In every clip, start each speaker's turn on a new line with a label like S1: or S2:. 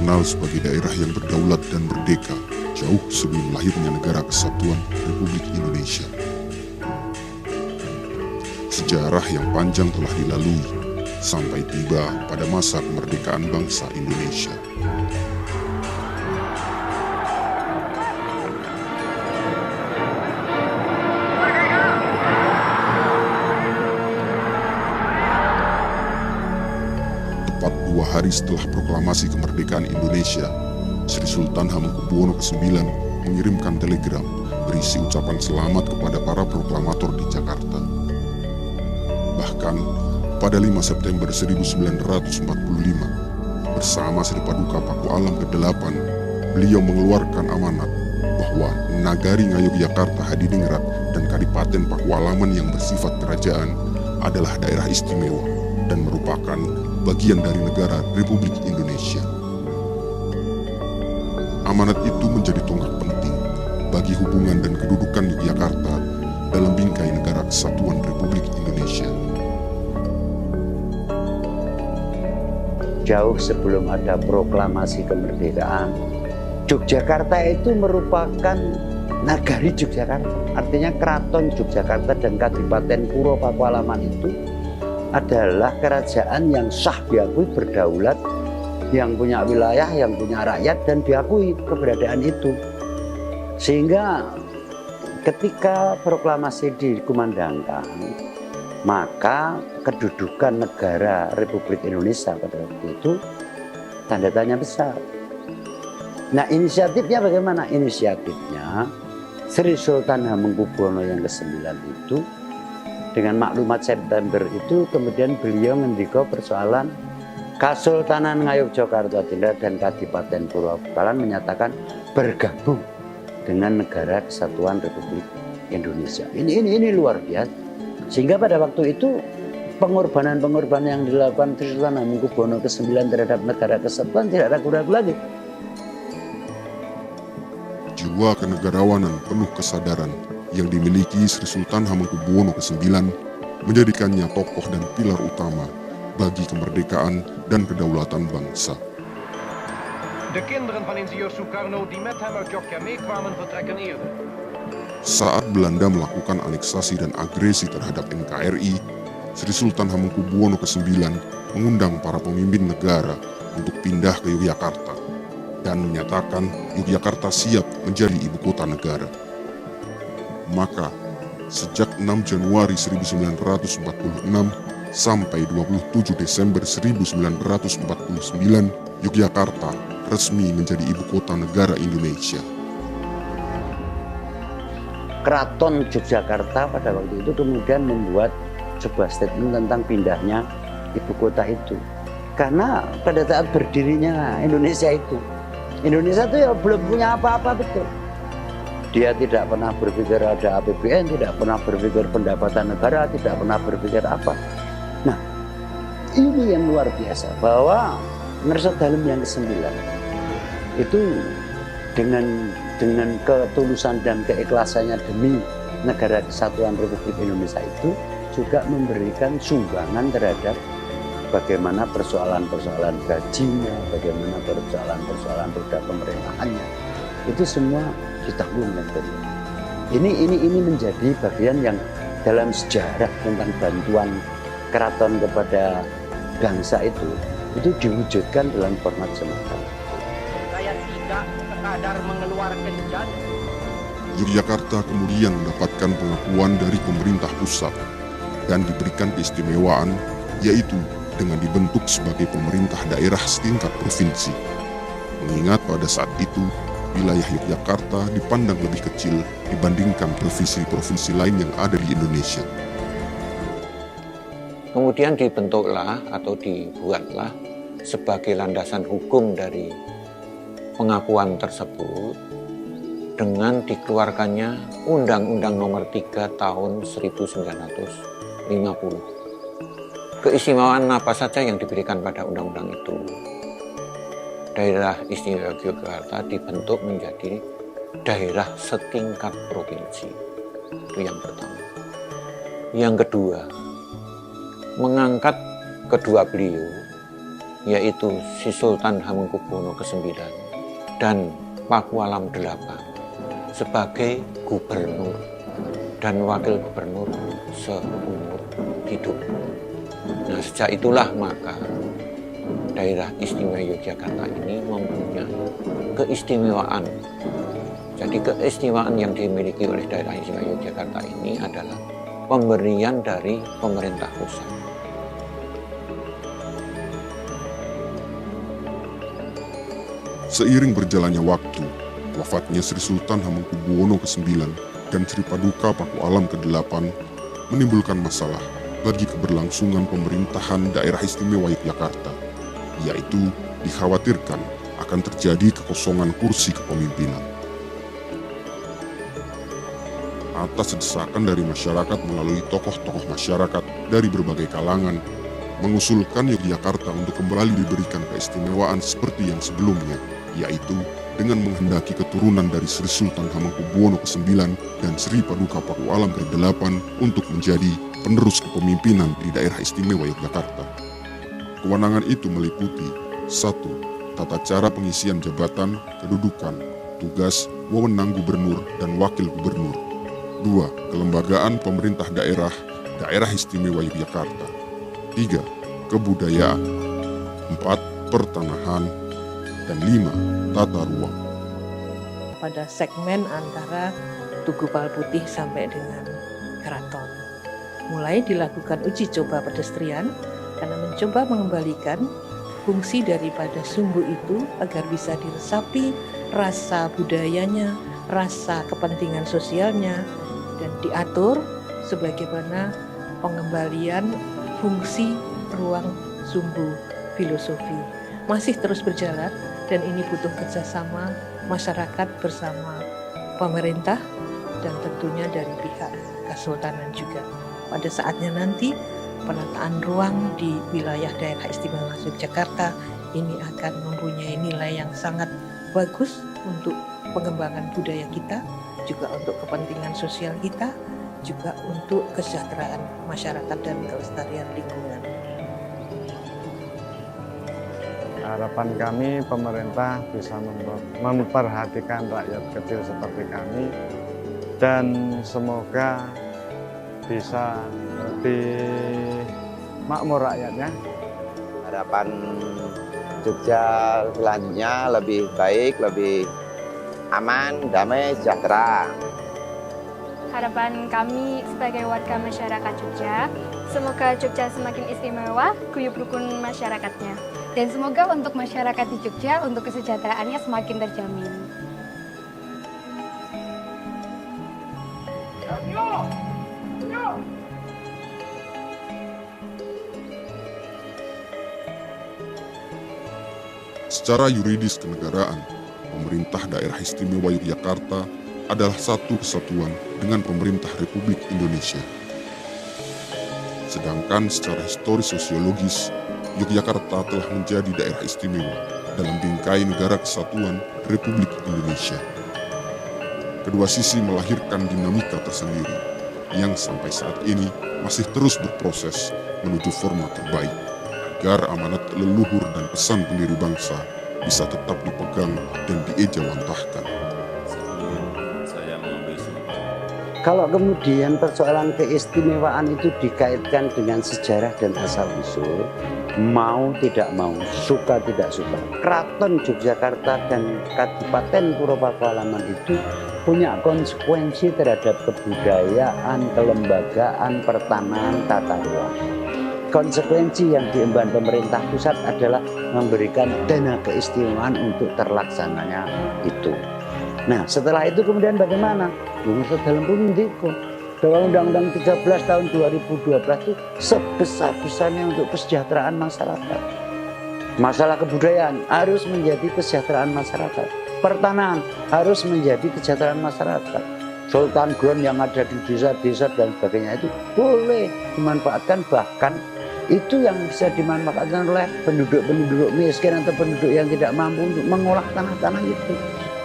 S1: dikenal sebagai daerah yang berdaulat dan merdeka jauh sebelum lahirnya Negara Kesatuan Republik Indonesia. Sejarah yang panjang telah dilalui sampai tiba pada masa kemerdekaan bangsa Indonesia. Tepat 2 hari setelah proklamasi kemerdekaan Indonesia, Sri Sultan Hamengkubuwono IX mengirimkan telegram berisi ucapan selamat kepada para proklamator di Jakarta. Bahkan pada 5 September 1945, bersama Sri Paduka Paku Alam ke-8, beliau mengeluarkan amanat bahwa Nagari Ngayogyakarta Hadiningrat dan Kadipaten Pakualaman yang bersifat kerajaan adalah daerah istimewa dan merupakan bagian dari negara Republik Indonesia. Amanat itu menjadi tonggak penting bagi hubungan dan kedudukan Yogyakarta dalam bingkai Negara Kesatuan Republik Indonesia.
S2: Jauh sebelum ada proklamasi kemerdekaan, Yogyakarta itu merupakan Nagari Yogyakarta. Artinya Keraton Yogyakarta dan Kadipaten Puro Pakualaman itu adalah kerajaan yang sah diakui, berdaulat, yang punya wilayah, yang punya rakyat, dan diakui keberadaan itu. Sehingga ketika proklamasi dikumandangkan, maka kedudukan negara Republik Indonesia pada waktu itu tanda tanya besar. Nah, inisiatifnya bagaimana? Inisiatifnya Sri Sultan Hamengkubuwono yang ke-9 itu dengan maklumat September itu kemudian beliau ngendika persoalan Kasultanan Ngayogyakarta dan Kadipaten Puro Pakualaman menyatakan bergabung dengan Negara Kesatuan Republik Indonesia. Ini luar biasa. Sehingga pada waktu itu pengorbanan yang dilakukan Sri Sultan Hamengkubuwono ke-9 terhadap Negara Kesatuan tidak ragu-ragu lagi.
S1: Jiwa kenegarawanan penuh kesadaran yang dimiliki Sri Sultan Hamengkubuwono ke-9 menjadikannya tokoh dan pilar utama bagi kemerdekaan dan kedaulatan bangsa.
S3: De kinderen van ingenieur Sukarno die met hem uit Jogja meekwamen vertrekken eerder.
S1: Saat Belanda melakukan aneksasi dan agresi terhadap NKRI, Sri Sultan Hamengkubuwono ke-9 mengundang para pemimpin negara untuk pindah ke Yogyakarta dan menyatakan Yogyakarta siap menjadi ibu kota negara. Maka, sejak 6 Januari 1946 sampai 27 Desember 1949, Yogyakarta resmi menjadi ibu kota negara Indonesia.
S2: Keraton Yogyakarta pada waktu itu kemudian membuat sebuah statement tentang pindahnya ibu kota itu. Karena pada saat berdirinya Indonesia itu ya belum punya apa-apa, betul. Dia tidak pernah berpikir ada APBN, tidak pernah berpikir pendapatan negara, tidak pernah berpikir apa. Nah, ini yang luar biasa, bahwa Ngerso Dalem yang ke-9 itu dengan ketulusan dan keikhlasannya demi Negara Kesatuan Republik Indonesia itu juga memberikan sumbangan terhadap bagaimana persoalan-persoalan gajinya, bagaimana persoalan-persoalan roda pemerintahannya, itu semua ditanggung dan beliau. Ini menjadi bagian yang dalam sejarah tentang bantuan keraton kepada bangsa itu diwujudkan dalam format semacam.
S3: Saya tidak sekadar mengeluarkan janji.
S1: Yogyakarta kemudian mendapatkan pengakuan dari pemerintah pusat dan diberikan keistimewaan, yaitu dengan dibentuk sebagai pemerintah daerah setingkat provinsi. Mengingat pada saat itu, wilayah Yogyakarta dipandang lebih kecil dibandingkan provinsi-provinsi lain yang ada di Indonesia.
S4: Kemudian dibentuklah atau dibuatlah sebagai landasan hukum dari pengakuan tersebut dengan dikeluarkannya Undang-Undang Nomor 3 Tahun 1950. Keistimewaan apa saja yang diberikan pada undang-undang itu? Daerah Istimewa Yogyakarta dibentuk menjadi daerah setingkat provinsi. Itu yang pertama. Yang kedua, mengangkat kedua beliau, yaitu Sri Sultan Hamengkubuwono ke-9 dan Pakualam 8 sebagai gubernur dan wakil gubernur seumur hidup. Nah, sejak itulah maka daerah istimewa Yogyakarta ini mempunyai keistimewaan. Jadi keistimewaan yang dimiliki oleh daerah istimewa Yogyakarta ini adalah pemberian dari pemerintah pusat.
S1: Seiring berjalannya waktu, wafatnya Sri Sultan Hamengkubuwono ke-9 dan Sri Paduka Pakualam ke-8 menimbulkan masalah bagi keberlangsungan pemerintahan daerah istimewa Yogyakarta, yaitu dikhawatirkan akan terjadi kekosongan kursi kepemimpinan. Atas desakan dari masyarakat melalui tokoh-tokoh masyarakat dari berbagai kalangan, mengusulkan Yogyakarta untuk kembali diberikan keistimewaan seperti yang sebelumnya, yaitu dengan menghendaki keturunan dari Sri Sultan Hamengkubuwono ke-9 dan Sri Paduka Pakualam ke-8 untuk menjadi penerus kepemimpinan di daerah istimewa Yogyakarta. Kewenangan itu meliputi 1. Tata cara pengisian jabatan, kedudukan, tugas, wewenang gubernur dan wakil gubernur. 2. Kelembagaan pemerintah daerah, daerah istimewa Yogyakarta. 3. Kebudayaan. 4. Pertanahan. Dan 5. Tata ruang.
S5: Pada segmen antara Tugu Palputih sampai dengan Keraton, mulai dilakukan uji coba pedestrian karena mencoba mengembalikan fungsi daripada sumbu itu agar bisa diresapi rasa budayanya, rasa kepentingan sosialnya, dan diatur sebagaimana pengembalian fungsi ruang sumbu filosofi. Masih terus berjalan dan ini butuh kerjasama masyarakat bersama pemerintah dan tentunya dari pihak Kesultanan juga. Pada saatnya nanti penataan ruang di wilayah daerah istimewa Yogyakarta ini akan mempunyai nilai yang sangat bagus untuk pengembangan budaya kita, juga untuk kepentingan sosial kita, juga untuk kesejahteraan masyarakat dan kelestarian lingkungan.
S6: Harapan kami pemerintah bisa memperhatikan rakyat kecil seperti kami dan semoga bisa lebih makmur rakyatnya.
S2: Harapan Jogja selanjutnya lebih baik, lebih aman, damai, sejahtera.
S7: Harapan kami sebagai warga masyarakat Jogja, semoga Jogja semakin istimewa, guyup rukun masyarakatnya. Dan semoga untuk masyarakat di Jogja, untuk kesejahteraannya semakin terjamin.
S1: Secara yuridis kenegaraan, pemerintah daerah istimewa Yogyakarta adalah satu kesatuan dengan pemerintah Republik Indonesia. Sedangkan secara historis sosiologis, Yogyakarta telah menjadi daerah istimewa dalam bingkai negara kesatuan Republik Indonesia. Kedua sisi melahirkan dinamika tersendiri yang sampai saat ini masih terus berproses menuju format terbaik agar amanat leluhur dan pesan pendiri bangsa bisa tetap dipegang dan diejawantahkan.
S2: Kalau kemudian persoalan keistimewaan itu dikaitkan dengan sejarah dan asal-usul, mau tidak mau, suka tidak suka, Keraton Yogyakarta dan Kadipaten Puro Pakualaman itu punya konsekuensi terhadap kebudayaan, kelembagaan, pertanahan, tata ruang. Konsekuensi yang diemban pemerintah pusat adalah memberikan dana keistimewaan untuk terlaksananya itu. Nah, setelah itu kemudian bagaimana? Maksud dalam pemindiko dalam Undang-Undang 13 tahun 2012 itu sebesar-besarnya untuk kesejahteraan masyarakat. Masalah kebudayaan harus menjadi kesejahteraan masyarakat. Pertanahan harus menjadi kesejahteraan masyarakat. Sultan Ground yang ada di desa-desa dan sebagainya itu boleh dimanfaatkan, bahkan itu yang bisa dimanfaatkan oleh penduduk-penduduk miskin atau penduduk yang tidak mampu untuk mengolah tanah-tanah itu.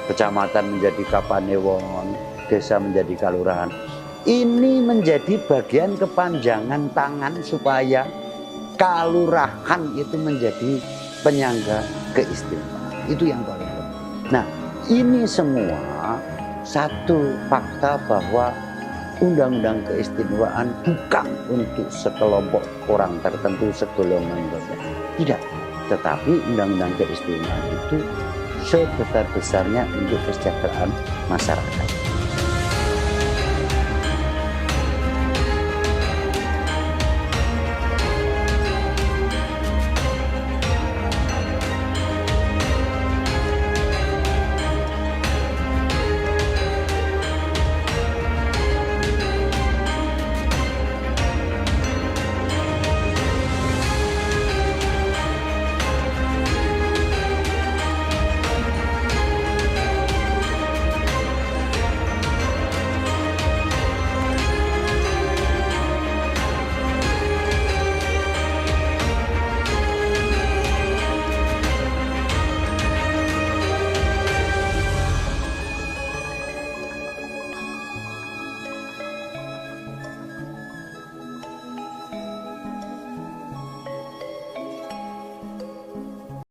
S2: Kecamatan menjadi kapanewon, desa menjadi kalurahan. Ini menjadi bagian kepanjangan tangan supaya kalurahan itu menjadi penyangga keistimewaan. Itu yang paling penting. Nah, ini semua satu fakta bahwa undang-undang keistimewaan bukan untuk sekelompok orang tertentu, segolongan tertentu. Tidak. Tetapi undang-undang keistimewaan itu sebesar-besarnya untuk kesejahteraan masyarakat.